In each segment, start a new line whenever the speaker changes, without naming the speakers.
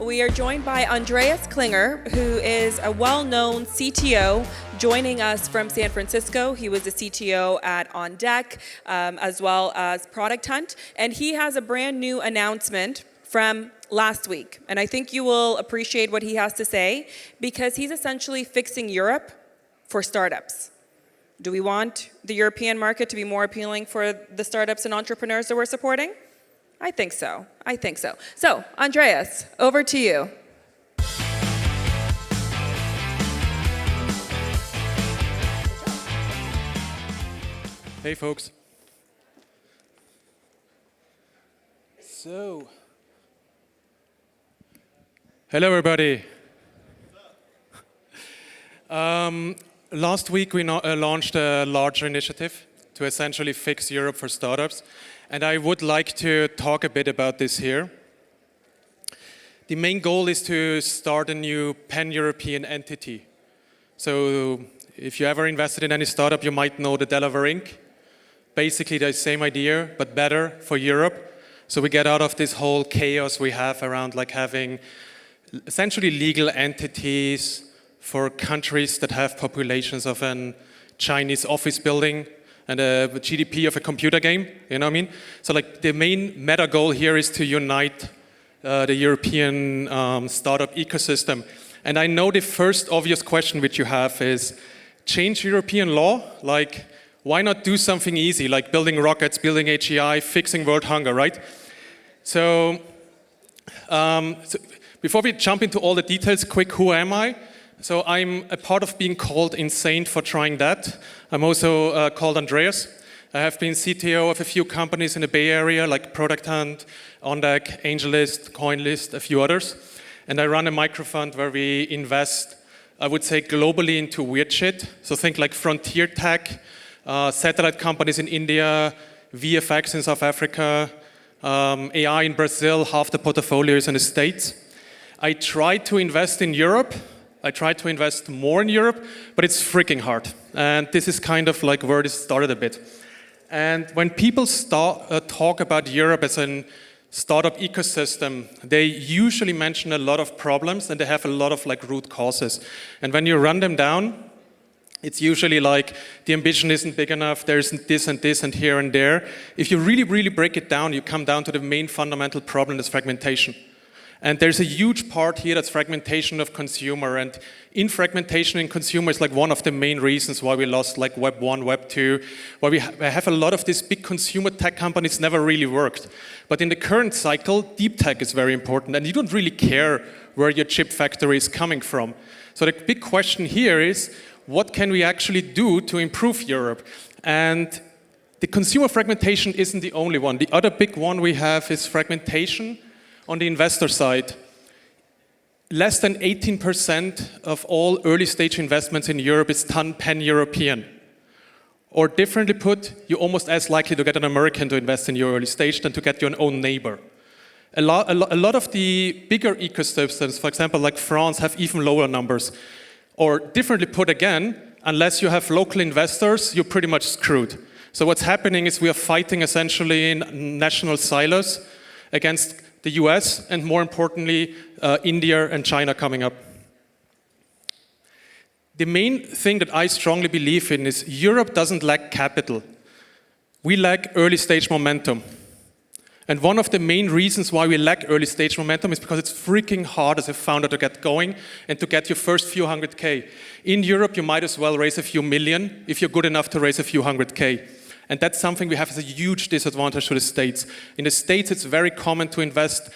We are joined by Andreas Klinger, who is a well-known CTO joining us from San Francisco. He was a CTO at On Deck, as well as Product Hunt, and he has a brand new announcement from last week. And I think you will appreciate what he has to say, because he's essentially fixing Europe for startups. Do we want the European market to be more appealing for the startups and entrepreneurs that we're supporting? I think so. So, Andreas, over to you.
Hey, folks. Hello, everybody. Last week, we launched a larger initiative to essentially fix Europe for startups. And I would like to talk a bit about this here. The main goal is to start a new pan-European entity. So if you ever invested in any startup, you might know the Delaware Inc. Basically, the same idea, but better for Europe. So we get out of this whole chaos we have around like having essentially legal entities for countries that have populations of a Chinese office building and a GDP of a computer game, you know what I mean? So like the main meta goal here is to unite the European startup ecosystem. And I know the first obvious question which you have is, change European law? Like, why not do something easy, like building rockets, building HEI, fixing world hunger, right? So before we jump into all the details, quick, who am I? So I'm a part of being called insane for trying that. I'm also called Andreas. I have been CTO of a few companies in the Bay Area, like Product Hunt, On Deck, AngelList, CoinList, a few others. And I run a microfund where we invest, I would say, globally into weird shit. So think like frontier tech, satellite companies in India, VFX in South Africa, AI in Brazil, half the portfolio is in the States. I try to invest in Europe. I try to invest more in Europe, but it's freaking hard. And this is kind of like where this started a bit. And when people talk about Europe as a startup ecosystem, they usually mention a lot of problems and they have a lot of like root causes. And when you run them down, it's usually like the ambition isn't big enough, there's this and here and there. If you really, really break it down, you come down to the main fundamental problem, is fragmentation. And there's a huge part here that's fragmentation of consumer. And in fragmentation in consumer is like one of the main reasons why we lost like Web 1, Web 2, why we have a lot of these big consumer tech companies never really worked. But in the current cycle, deep tech is very important. And you don't really care where your chip factory is coming from. So the big question here is, what can we actually do to improve Europe? And the consumer fragmentation isn't the only one. The other big one we have is fragmentation on the investor side. Less than 18% of all early stage investments in Europe is done pan-European. Or differently put, you're almost as likely to get an American to invest in your early stage than to get your own neighbor. A lot of the bigger ecosystems, for example, like France, have even lower numbers. Or differently put again, unless you have local investors, you're pretty much screwed. So what's happening is we are fighting essentially in national silos against the US, and more importantly, India and China coming up. The main thing that I strongly believe in is Europe doesn't lack capital. We lack early stage momentum. And one of the main reasons why we lack early stage momentum is because it's freaking hard as a founder to get going and to get your first few hundred K. In Europe, you might as well raise a few million if you're good enough to raise a few hundred K. And that's something we have as a huge disadvantage to the States. In the States, it's very common to invest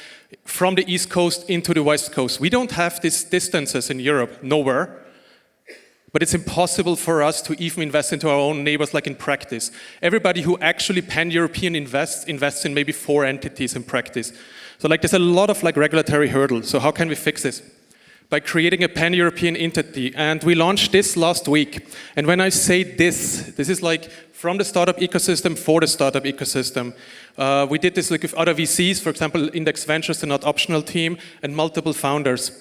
from the East Coast into the West Coast. We don't have these distances in Europe, nowhere. But it's impossible for us to even invest into our own neighbors like in practice. Everybody who actually pan-European invests in maybe 4 entities in practice. So like there's a lot of like regulatory hurdles. So how can we fix this? By creating a pan-European entity. And we launched this last week. And when I say this is like from the startup ecosystem for the startup ecosystem. We did this like with other VCs, for example, Index Ventures, the not optional team, and multiple founders.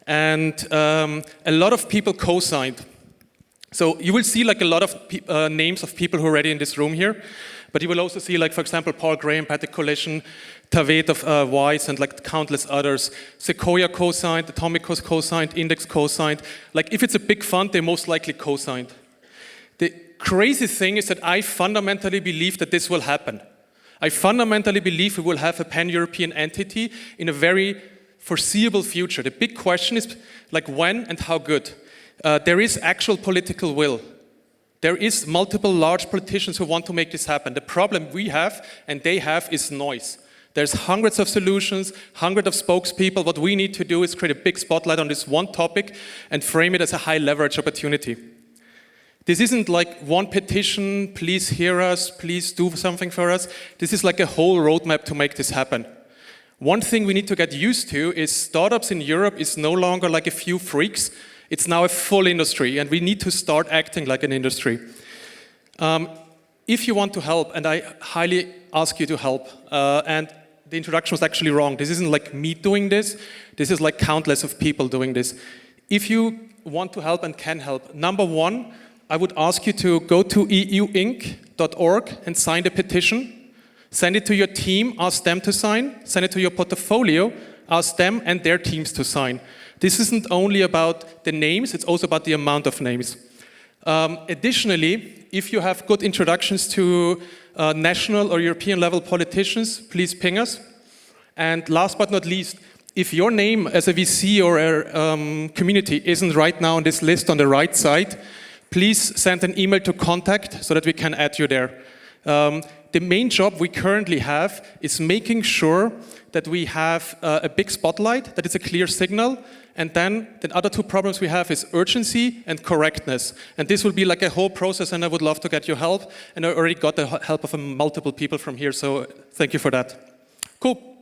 And a lot of people co-signed. So you will see like a lot of names of people who are already in this room here. But you will also see, like, for example, Paul Graham, Patrick Collision, Taved of Wise, and like countless others. Sequoia co-signed, Atomicos co-signed, Index co-signed. Like, if it's a big fund, they most likely co-signed. The crazy thing is that I fundamentally believe that this will happen. I fundamentally believe we will have a pan-European entity in a very foreseeable future. The big question is, like, when and how good. There is actual political will. There is multiple large politicians who want to make this happen. The problem we have, and they have, is noise. There's hundreds of solutions, hundreds of spokespeople. What we need to do is create a big spotlight on this one topic and frame it as a high leverage opportunity. This isn't like one petition, please hear us, please do something for us. This is like a whole roadmap to make this happen. One thing we need to get used to is startups in Europe is no longer like a few freaks. It's now a full industry, and we need to start acting like an industry. If you want to help, and I highly ask you to help, and the introduction was actually wrong. This isn't like me doing this. This is like countless of people doing this. If you want to help and can help, number one, I would ask you to go to euinc.org and sign the petition. Send it to your team, ask them to sign. Send it to your portfolio, ask them and their teams to sign. This isn't only about the names, it's also about the amount of names. Additionally, if you have good introductions to national or European level politicians, please ping us. And last but not least, if your name as a VC or a community isn't right now on this list on the right side, please send an email to contact so that we can add you there. The main job we currently have is making sure that we have a big spotlight, that it's a clear signal, and then the other two problems we have is urgency and correctness. And this will be like a whole process, and I would love to get your help, and I already got the help of multiple people from here, so thank you for that. Cool.